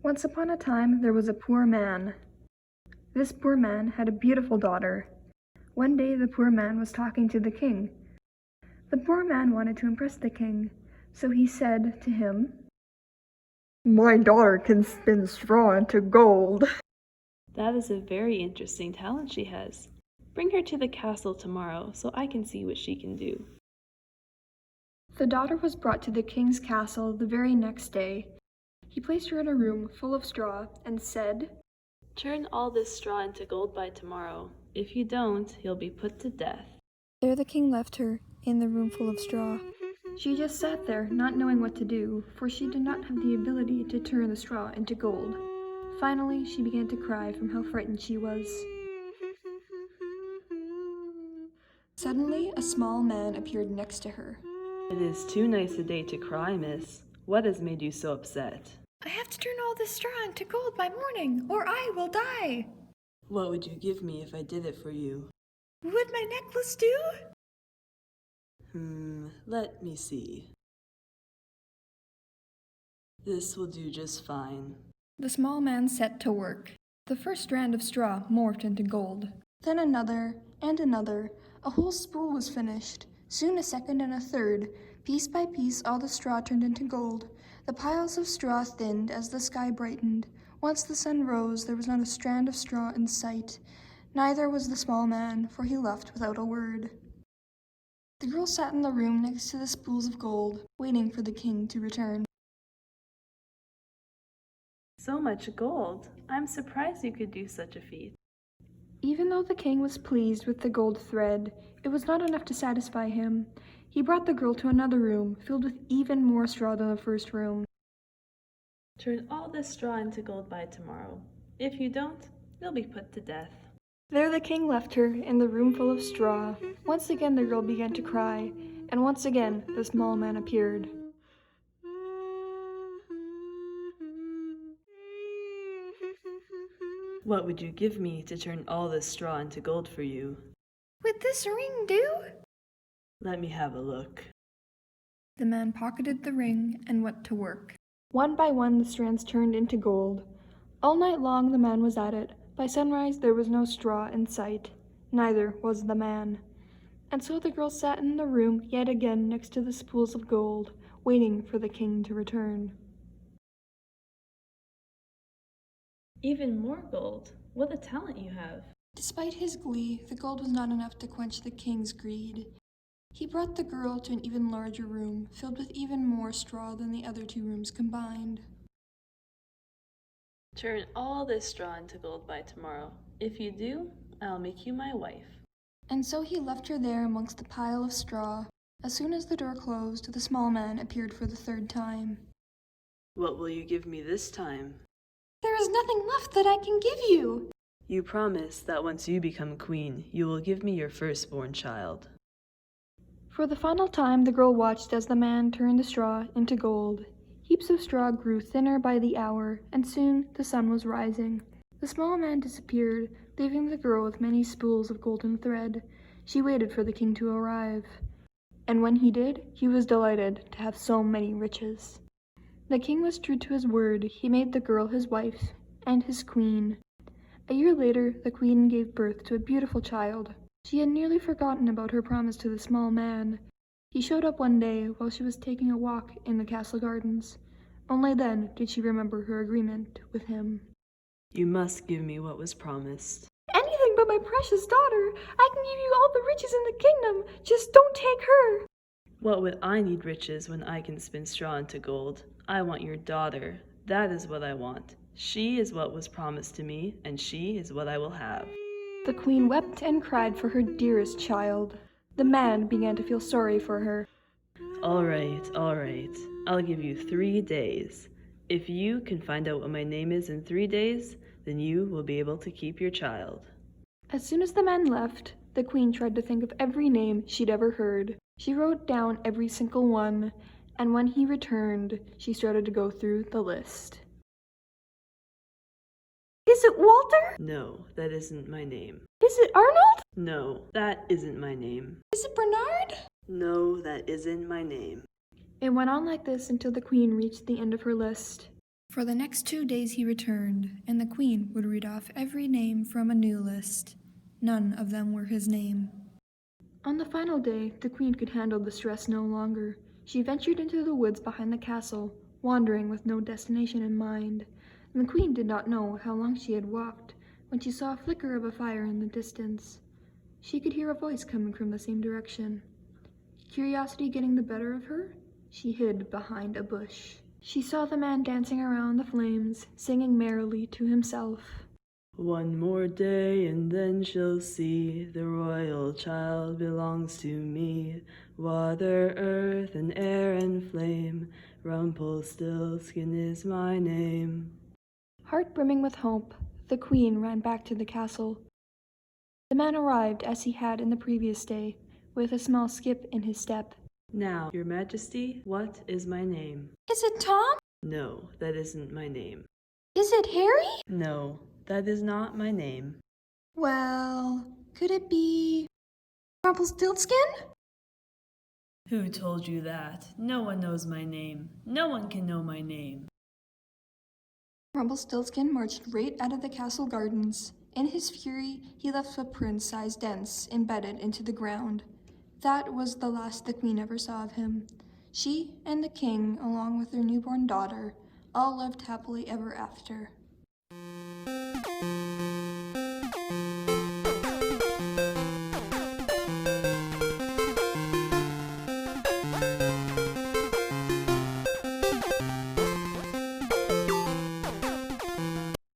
Once upon a time, there was a poor man. This poor man had a beautiful daughter. One day, the poor man was talking to the king. The poor man wanted to impress the king, so he said to him, "My daughter can spin straw into gold." That is a very interesting talent she has. Bring her to the castle tomorrow so I can see what she can do. The daughter was brought to the king's castle the very next day. He placed her in a room full of straw and said, "Turn all this straw into gold by tomorrow. If you don't, you'll be put to death." There the king left her in the room full of straw. She just sat there, not knowing what to do, for she did not have the ability to turn the straw into gold. Finally, she began to cry from how frightened she was. Suddenly, a small man appeared next to her. "It is too nice a day to cry, miss. What has made you so upset?" "I have to turn all this straw into gold by morning, or I will die." "What would you give me if I did it for you?" "Would my necklace do?" Let me see. This will do just fine." The small man set to work. The first strand of straw morphed into gold. Then another, and another. A whole spool was finished. Soon a second and a third. Piece by piece, all the straw turned into gold. The piles of straw thinned as the sky brightened. Once the sun rose, there was not a strand of straw in sight. Neither was the small man, for he left without a word. The girl sat in the room next to the spools of gold, waiting for the king to return. "So much gold! I'm surprised you could do such a feat." Even though the king was pleased with the gold thread, it was not enough to satisfy him. He brought the girl to another room, filled with even more straw than the first room. "Turn all this straw into gold by tomorrow. If you don't, you'll be put to death." There the king left her in the room full of straw. Once again the girl began to cry, and once again the small man appeared. "What would you give me to turn all this straw into gold for you?" "Would this ring do?" "Let me have a look." The man pocketed the ring and went to work. One by one the strands turned into gold. All night long the man was at it. By sunrise there was no straw in sight. Neither was the man. And so the girl sat in the room yet again next to the spools of gold, waiting for the king to return. "Even more gold! What a talent you have!" Despite his glee, the gold was not enough to quench the king's greed. He brought the girl to an even larger room, filled with even more straw than the other two rooms combined. "Turn all this straw into gold by tomorrow. If you do, I'll make you my wife." And so he left her there amongst the pile of straw. As soon as the door closed, the small man appeared for the third time. "What will you give me this time?" "There is nothing left that I can give you." "You promise that once you become queen, you will give me your firstborn child." For the final time, the girl watched as the man turned the straw into gold. Heaps of straw grew thinner by the hour, and soon the sun was rising. The small man disappeared, leaving the girl with many spools of golden thread. She waited for the king to arrive. And when he did, he was delighted to have so many riches. The king was true to his word. He made the girl his wife and his queen. A year later, the queen gave birth to a beautiful child. She had nearly forgotten about her promise to the small man. He showed up one day while she was taking a walk in the castle gardens. Only then did she remember her agreement with him. "You must give me what was promised." "Anything but my precious daughter. I can give you all the riches in the kingdom. Just don't take her." "What would I need riches when I can spin straw into gold? I want your daughter. That is what I want. She is what was promised to me, and she is what I will have." The queen wept and cried for her dearest child. The man began to feel sorry for her. All right. I'll give you 3 days. If you can find out what my name is in 3 days, then you will be able to keep your child." As soon as the man left, the queen tried to think of every name she'd ever heard. She wrote down every single one, and when he returned, she started to go through the list. "Is it Walter? "No, that isn't my name." Is it Arnold? "No, that isn't my name." Is it Bernard?" "No, that isn't my name." It went on like this until the queen reached the end of her list. For the next 2 days he returned, and the queen would read off every name from a new list. None of them were his name. On the final day, the queen could handle the stress no longer. She ventured into the woods behind the castle, wandering with no destination in mind. And the queen did not know how long she had walked when she saw a flicker of a fire in the distance. She could hear a voice coming from the same direction. Curiosity getting the better of her, she hid behind a bush. She saw the man dancing around the flames, singing merrily to himself. One more day and then she'll see the royal child belongs to me. Water, earth, and air and flame, Rumpelstiltskin is my name. Heart brimming with hope, the queen ran back to the castle. The man arrived as he had in the previous day, with a small skip in his step. Now, Your Majesty, what is my name? Is it Tom? No, that isn't my name. Is it Harry? No, that is not my name. Well, could it be Rumpelstiltskin? Who told you that? No one knows my name. No one can know my name. Rumpelstiltskin marched right out of the castle gardens. In his fury, he left footprint-sized dents embedded into the ground. That was the last the queen ever saw of him. She and the king, along with their newborn daughter, all lived happily ever after.